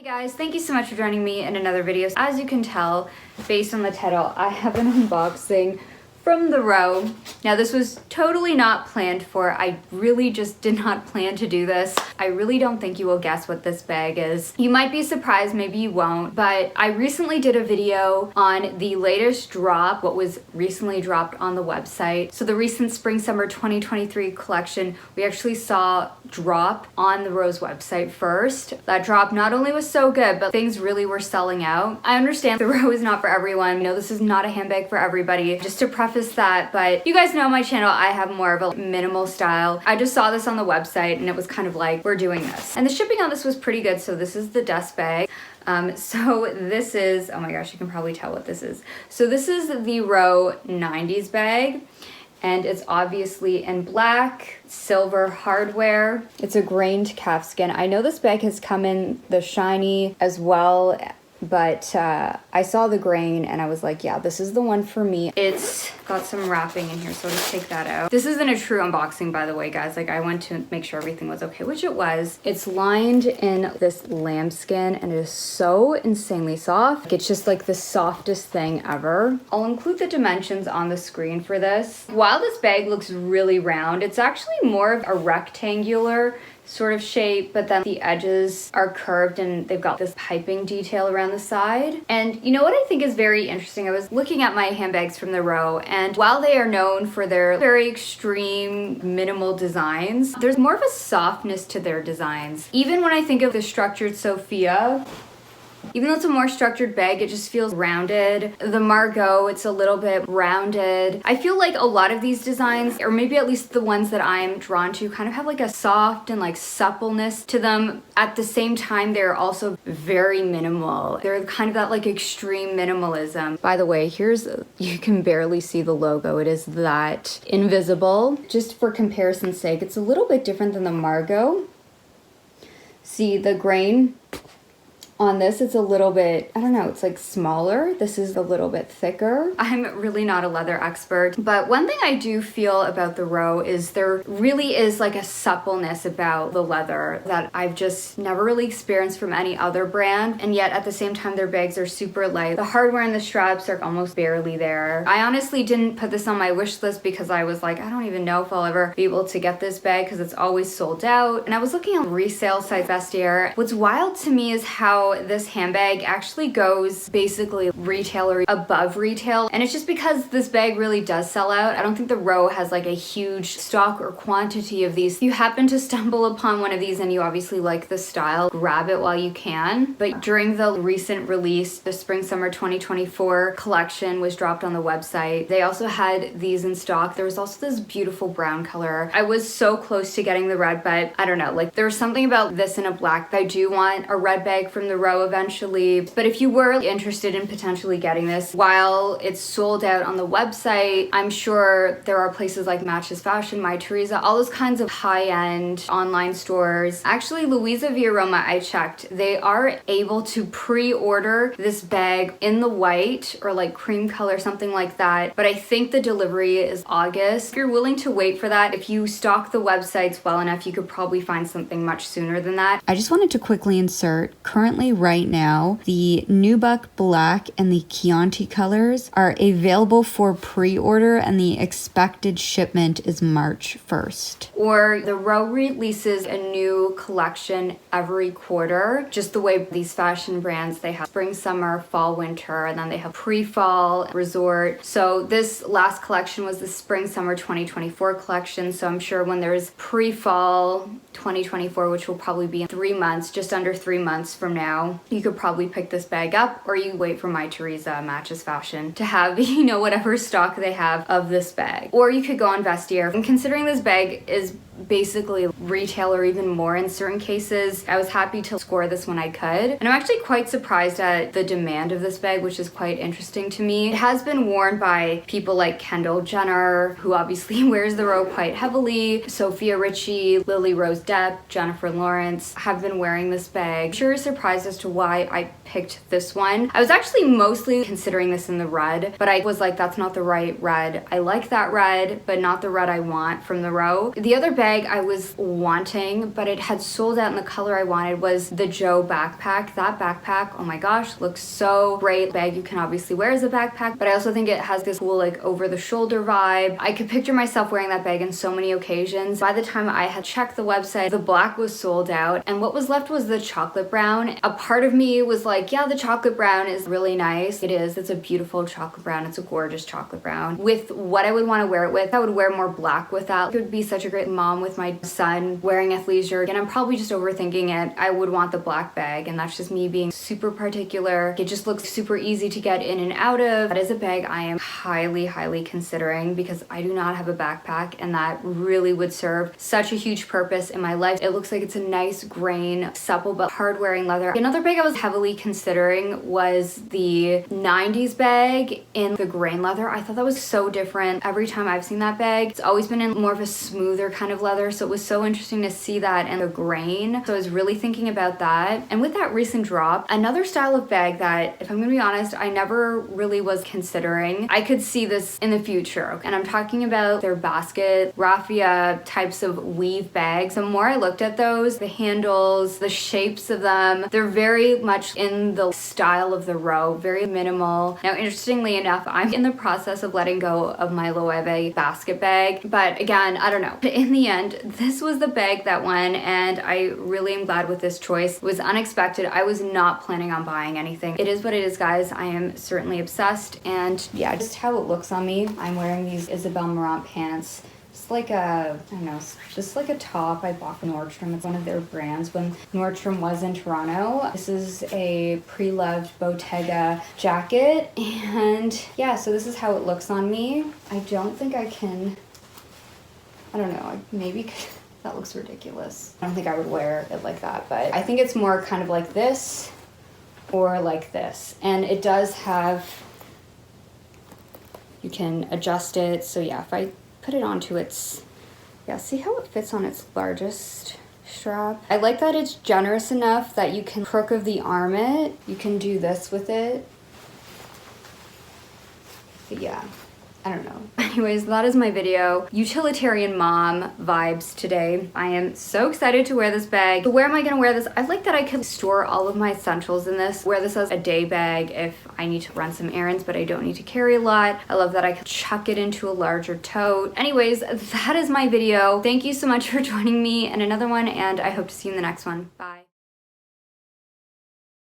Hey guys, thank you so much for joining me in another video. As you can tell, based on the title, I have an unboxing from The Row. Now this was totally not planned for. I really just did not plan to do this. I really don't think you will guess what this bag is. You might be surprised, maybe you won't, but I recently did a video on the latest drop, what was recently dropped on the website. So the recent Spring Summer 2023 collection, we actually saw drop on The Row's website first. That drop not only was so good, but things really were selling out. I understand The Row is not for everyone. You know, this is not a handbag for everybody. Just to preface that, but you guys know my channel, I have more of a minimal style. I just saw this on the website and it was kind of like, we're doing this. And the shipping on this was pretty good. So this is the dust bag. So this is, oh my gosh, you can probably tell what this is. So this is the Row 90s bag. And it's obviously in black, silver hardware. It's a grained calfskin. I know this bag has come in the shiny as well, but I saw the grain and I was like, yeah, this is the one for me. It's got some wrapping in here, so I'll just take that out. This isn't a true unboxing, by the way, guys. Like, I went to make sure everything was okay, which it was. It's lined in this lambskin and it is so insanely soft. It's just like the softest thing ever. I'll include the dimensions on the screen for this. While this bag looks really round, it's actually more of a rectangular sort of shape, but then the edges are curved and they've got this piping detail around the side. And you know what I think is very interesting? I was looking at my handbags from The Row, and while they are known for their very extreme minimal designs, there's more of a softness to their designs. Even when I think of the structured Sophia, even though it's a more structured bag, it just feels rounded. The Margot, it's a little bit rounded. I feel like a lot of these designs, or maybe at least the ones that I'm drawn to, kind of have like a soft and like suppleness to them. At the same time, they're also very minimal. They're kind of that like extreme minimalism. By the way, you can barely see the logo. It is that invisible. Just for comparison's sake, it's a little bit different than the Margot. See the grain? On this, it's a little bit, I don't know, it's like smaller. This is a little bit thicker. I'm really not a leather expert, but one thing I do feel about The Row is there really is like a suppleness about the leather that I've just never really experienced from any other brand. And yet at the same time, their bags are super light. The hardware and the straps are almost barely there. I honestly didn't put this on my wish list because I was like, I don't even know if I'll ever be able to get this bag because it's always sold out. And I was looking at resale sites Vestiaire. What's wild to me is how this handbag actually goes basically retail or above retail, and it's just because this bag really does sell out. I don't think The Row has like a huge stock or quantity of these. If you happen to stumble upon one of these and you obviously like the style, grab it while you can. But during the recent release, the Spring Summer 2024 collection was dropped on the website. They also had these in stock. There was also this beautiful brown color. I was so close to getting the red, but I don't know, like there was something about this in a black. I do want a red bag from The Row eventually, but if you were interested in potentially getting this, while it's sold out on the website, I'm sure there are places like Matches Fashion, Mytheresa, all those kinds of high-end online stores. Actually, Luisa Via Roma, I checked, they are able to pre-order this bag in the white or like cream color, something like that, but I think the delivery is August. If you're willing to wait for that, if you stock the websites well enough, you could probably find something much sooner than that. I just wanted to quickly insert, currently right now, the Nubuck Black and the Chianti colors are available for pre-order and the expected shipment is March 1st. Or The Row releases a new collection every quarter, just the way these fashion brands, they have spring, summer, fall, winter, and then they have pre-fall, resort. So this last collection was the Spring Summer 2024 collection, so I'm sure when there's pre-fall 2024, which will probably be in 3 months, just under 3 months from now, you could probably pick this bag up, or you wait for Mytheresa, Matches Fashion to have, you know, whatever stock they have of this bag. Or you could go on Vestiaire. And considering this bag is basically retail or even more in certain cases, I was happy to score this when I could. And I'm actually quite surprised at the demand of this bag, which is quite interesting to me. It has been worn by people like Kendall Jenner, who obviously wears The Row quite heavily. Sophia Richie, Lily Rose Depp, Jennifer Lawrence have been wearing this bag. I'm sure surprised as to why I picked this one. I was actually mostly considering this in the red, but I was like, that's not the right red. I like that red, but not the red I want from The Row. The other bag bag I was wanting, but it had sold out in the color I wanted, was the Joe backpack. That backpack, oh my gosh, looks so great. Bag you can obviously wear as a backpack, but I also think it has this cool like over the shoulder vibe. I could picture myself wearing that bag in so many occasions. By the time I had checked the website, the black was sold out, and what was left was the chocolate brown. A part of me was like, yeah, the chocolate brown is really nice. It is. It's a beautiful chocolate brown. It's a gorgeous chocolate brown. With what I would want to wear it with, I would wear more black with that. It would be such a great mom with my son wearing athleisure, and I'm probably just overthinking it. I would want the black bag, and that's just me being super particular. It just looks super easy to get in and out of. That is a bag I am highly considering because I do not have a backpack, and that really would serve such a huge purpose in my life. It looks like it's a nice grain, supple but hard wearing leather. Another bag I was heavily considering was the 90s bag in the grain leather. I thought that was so different. Every time I've seen that bag, it's always been in more of a smoother kind of leather, so it was so interesting to see that in the grain. So I was really thinking about that. And with that recent drop, another style of bag that, if I'm gonna be honest, I never really was considering. I could see this in the future, and I'm talking about their basket raffia types of weave bags. The more I looked at those, the handles, the shapes of them, they're very much in the style of the Row, very minimal. Now, interestingly enough, I'm in the process of letting go of my Loewe basket bag, but again, I don't know. In the end, this was the bag that won, and I really am glad with this choice. It was unexpected. I was not planning on buying anything. It is what it is, guys. I am certainly obsessed, and yeah, just how it looks on me. I'm wearing these Isabel Marant pants. It's like a, I don't know, just like a top I bought from Nordstrom. It's one of their brands when Nordstrom was in Toronto. This is a pre-loved Bottega jacket, and yeah, so this is how it looks on me. I don't think I can, I don't know, maybe that looks ridiculous. I don't think I would wear it like that, but I think it's more kind of like this or like this. And it does have, you can adjust it. So yeah, if I put it onto its, yeah, see how it fits on its largest strap? I like that it's generous enough that you can crook of the arm it. You can do this with it. But yeah, I don't know. Anyways, that is my video. Utilitarian mom vibes today. I am so excited to wear this bag. But where am I gonna wear this? I like that I could store all of my essentials in this. Wear this as a day bag if I need to run some errands, but I don't need to carry a lot. I love that I could chuck it into a larger tote. Anyways, that is my video. Thank you so much for joining me in another one, and I hope to see you in the next one. Bye.